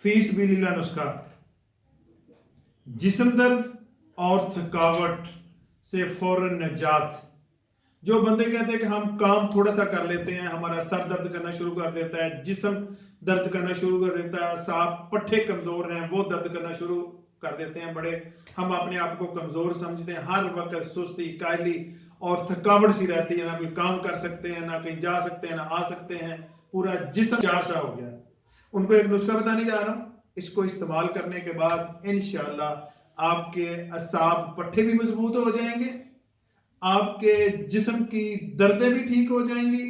फी सबिलिल्लाह नुस्खा, जिस्म दर्द और थकावट से फौरन नजात। जो बंदे कहते हैं कि हम काम थोड़ा सा कर लेते हैं, हमारा सर दर्द करना शुरू कर देता है, जिस्म दर्द करना शुरू कर देता है, साफ पट्टे कमजोर हैं वो दर्द करना शुरू कर देते हैं, बड़े हम अपने आप को कमजोर समझते हैं, हर वक्त सुस्ती कायली और थकावट सी रहती है, ना कोई काम कर सकते हैं, ना कहीं जा सकते हैं, ना आ सकते हैं, पूरा जिस्म चाशा हो गया। उनको एक नुस्खा बताने जा रहा हूं, इसको इस्तेमाल करने के बाद इंशाअल्लाह आपके असाब पट्टे भी मजबूत हो जाएंगे, आपके जिस्म की दर्दें भी ठीक हो जाएंगी,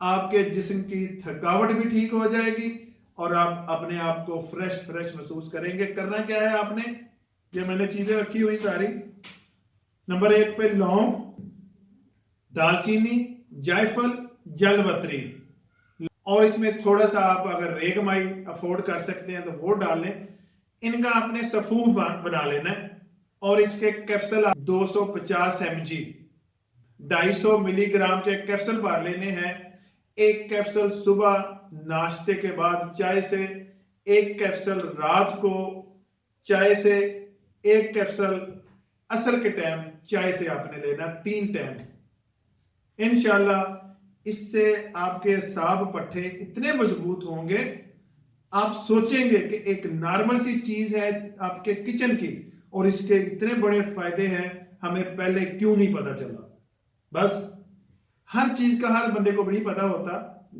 आपके जिस्म की थकावट भी ठीक हो जाएगी और आप अपने आप को फ्रेश महसूस करेंगे। करना क्या है आपने, ये मैंने चीजें रखी हुई सारी। नंबर 1 पे लौंग, दालचीनी, जायफल, जलवत्री, और इसमें थोड़ा सा आप अगर रेगमाई अफोर्ड कर सकते हैं तो वो डाल लें। इनका आपने सफूफ बना लेना है और इसके कैप्सूल 250 mg 250 मिलीग्राम के कैप्सूल भर लेने हैं। एक कैप्सूल सुबह नाश्ते के बाद चाय से, एक कैप्सूल रात को चाय से, एक कैप्सूल असर के टाइम चाय से आपने लेना, 3 टाइम। इंशाल्लाह इससे आपके साब पट्टे इतने मजबूत होंगे, आप सोचेंगे कि एक नॉर्मल सी चीज है आपके किचन की और इसके इतने बड़े फायदे हैं, हमें पहले क्यों नहीं पता चला। बस हर चीज का हर बंदे को नहीं पता होता,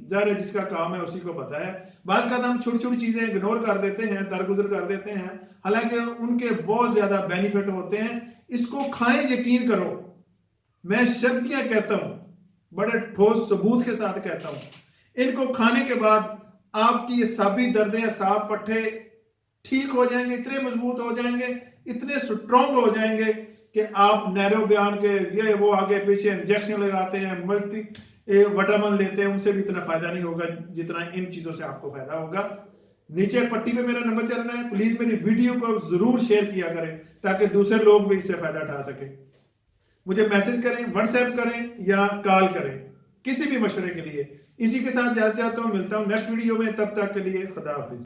ज़ाहिर जिसका काम है उसी को पता है। बात का हम छोटी छोटी चीजें इग्नोर कर देते हैं, दरगुजर कर देते हैं, हालांकि उनके बहुत ज्यादा बेनिफिट होते हैं। इसको खाएं, यकीन करो, मैं शर्तियां कहता हूं, बड़े ठोस सबूत के साथ कहता हूं, इनको खाने के बाद आपकी ये सभी दर्दें, साफ पट्टे ठीक हो जाएंगे, इतने मजबूत हो जाएंगे, इतने स्ट्रॉन्ग हो जाएंगे कि आप नैरो बयान के ये वो आगे पीछे इंजेक्शन लगाते हैं, मल्टी विटामिन लेते हैं, उनसे भी इतना फायदा नहीं होगा जितना इन चीजों से आपको फायदा होगा। नीचे पट्टी पे मेरा नंबर चल रहा है, प्लीज मेरी वीडियो को जरूर शेयर किया करें ताकि दूसरे लोग भी इससे फायदा उठा सके। मुझे मैसेज करें, व्हाट्सएप करें या कॉल करें, किसी भी मशवरे के लिए। इसी के साथ जाते हूं, मिलता हूं नेक्स्ट वीडियो में, तब तक के लिए खुदा हाफिज।